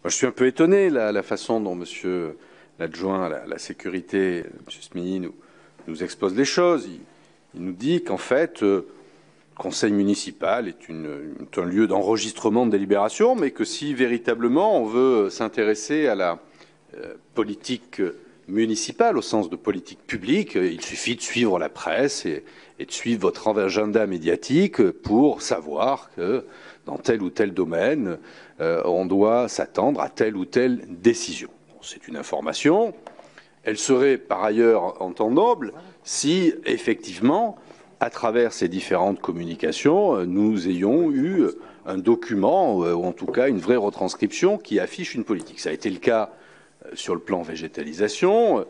Moi, je suis un peu étonné, la façon dont monsieur l'adjoint à la sécurité, M. Smilly, nous expose les choses. Il nous dit qu'en fait, le conseil municipal est un lieu d'enregistrement de délibération, mais que si véritablement on veut s'intéresser à la politique municipale, au sens de politique publique, il suffit de suivre la presse et de suivre votre agenda médiatique pour savoir que dans tel ou tel domaine, on doit s'attendre à telle ou telle décision. C'est une information. Elle serait par ailleurs entendable si, effectivement, à travers ces différentes communications, nous ayons eu un document, ou en tout cas une vraie retranscription qui affiche une politique. Ça a été le cas sur le plan végétalisation,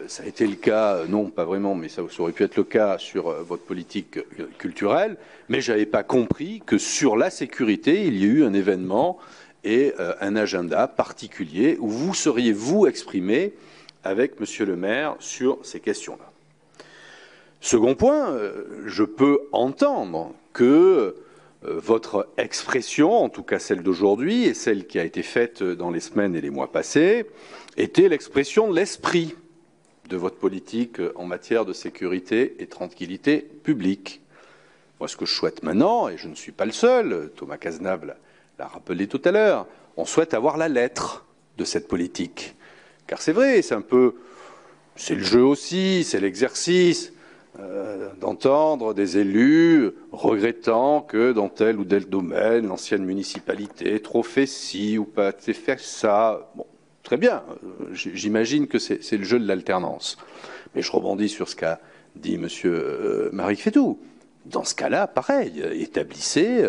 ça a été le cas, non pas vraiment, mais ça aurait pu être le cas sur votre politique culturelle, mais je n'avais pas compris que sur la sécurité, il y a eu un événement et un agenda particulier où vous seriez, vous, exprimé avec Monsieur le maire sur ces questions-là. Second point, je peux entendre que votre expression, en tout cas celle d'aujourd'hui et celle qui a été faite dans les semaines et les mois passés, était l'expression de l'esprit de votre politique en matière de sécurité et tranquillité publique. Moi, ce que je souhaite maintenant, et je ne suis pas le seul, Thomas Cazenave l'a rappelé tout à l'heure, on souhaite avoir la lettre de cette politique. Car c'est vrai, c'est le jeu aussi, c'est l'exercice d'entendre des élus regrettant que dans tel ou tel domaine, l'ancienne municipalité trop fait ci ou pas fait ça. Bon, très bien, j'imagine que c'est le jeu de l'alternance. Mais je rebondis sur ce qu'a dit M. Maric Fédou. Dans ce cas-là, pareil, établissez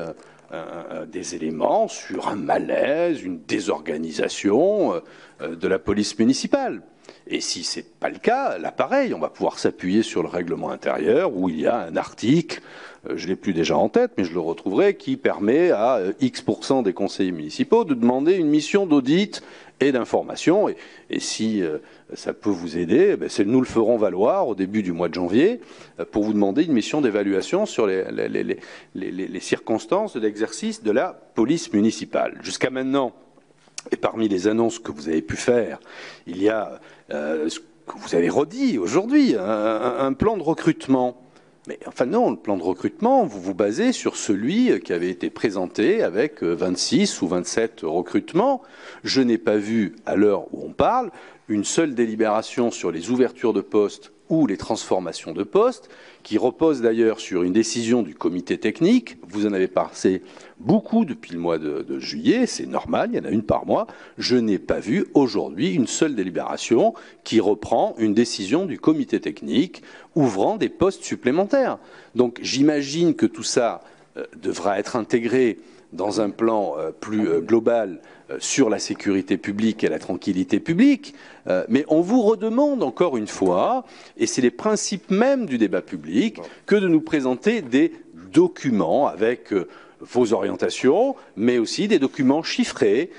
des éléments sur un malaise, une désorganisation de la police municipale. Et si ce n'est pas le cas, là pareil, on va pouvoir s'appuyer sur le règlement intérieur où il y a un article, je ne l'ai plus déjà en tête, mais je le retrouverai, qui permet à X% des conseillers municipaux de demander une mission d'audit et d'information. Et si ça peut vous aider, nous le ferons valoir au début du mois de janvier pour vous demander une mission d'évaluation sur les circonstances de l'exercice de la police municipale. Jusqu'à maintenant, et parmi les annonces que vous avez pu faire, il y a ce que vous avez redit aujourd'hui, un plan de recrutement. Mais enfin non, le plan de recrutement, vous vous basez sur celui qui avait été présenté avec 26 ou 27 recrutements. Je n'ai pas vu, à l'heure où on parle, une seule délibération sur les ouvertures de postes ou les transformations de postes, qui repose d'ailleurs sur une décision du comité technique. Vous en avez passé beaucoup depuis le mois de juillet, c'est normal, il y en a une par mois. Je n'ai pas vu aujourd'hui une seule délibération qui reprend une décision du comité technique ouvrant des postes supplémentaires. Donc j'imagine que tout ça devra être intégré dans un plan plus global sur la sécurité publique et la tranquillité publique, mais on vous redemande encore une fois, et c'est les principes mêmes du débat public, que de nous présenter des documents avec vos orientations, mais aussi des documents chiffrés,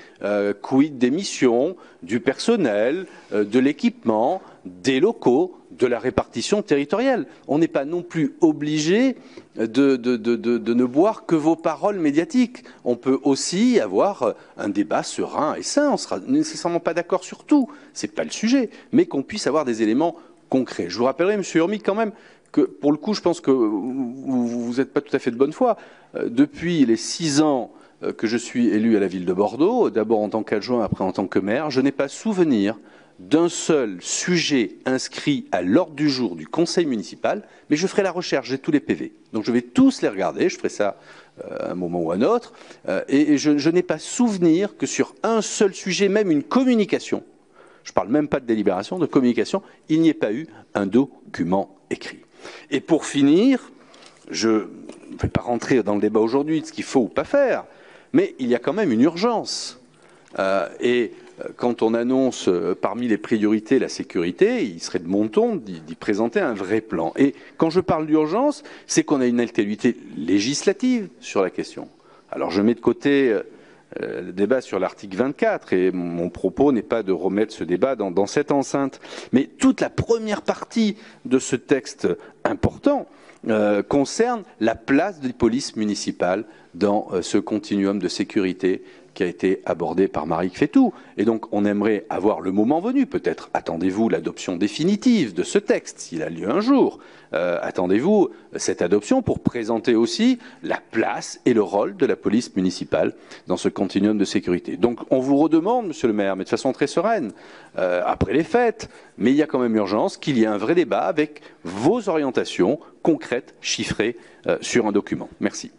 quid des missions, du personnel, de l'équipement, des locaux, de la répartition territoriale. On n'est pas non plus obligé de ne boire que vos paroles médiatiques. On peut aussi avoir un débat serein et sain. On ne sera nécessairement pas d'accord sur tout, ce n'est pas le sujet, mais qu'on puisse avoir des éléments concrets. Je vous rappellerai, M. Urmic, quand même, que pour le coup, je pense que vous n'êtes pas tout à fait de bonne foi. Depuis les 6 ans que je suis élu à la ville de Bordeaux, d'abord en tant qu'adjoint, après en tant que maire, je n'ai pas souvenir d'un seul sujet inscrit à l'ordre du jour du conseil municipal, mais je ferai la recherche, j'ai tous les PV. Donc je vais tous les regarder, je ferai ça à un moment ou à un autre, et je n'ai pas souvenir que sur un seul sujet, même une communication, je ne parle même pas de délibération, de communication, il n'y ait pas eu un document écrit. Et pour finir, je ne vais pas rentrer dans le débat aujourd'hui de ce qu'il faut ou pas faire, mais il y a quand même une urgence. Quand on annonce parmi les priorités la sécurité, il serait de mon ton d'y présenter un vrai plan. Et quand je parle d'urgence, c'est qu'on a une actualité législative sur la question. Alors je mets de côté le débat sur l'article 24 et mon propos n'est pas de remettre ce débat dans cette enceinte. Mais toute la première partie de ce texte important concerne la place des polices municipales dans ce continuum de sécurité qui a été abordé par Marique Fétou. Et donc, on aimerait avoir le moment venu, peut-être attendez-vous l'adoption définitive de ce texte, s'il a lieu un jour. Attendez-vous cette adoption pour présenter aussi la place et le rôle de la police municipale dans ce continuum de sécurité. Donc, on vous redemande, monsieur le maire, mais de façon très sereine, après les fêtes, mais il y a quand même urgence qu'il y ait un vrai débat avec vos orientations concrètes, chiffrées, sur un document. Merci.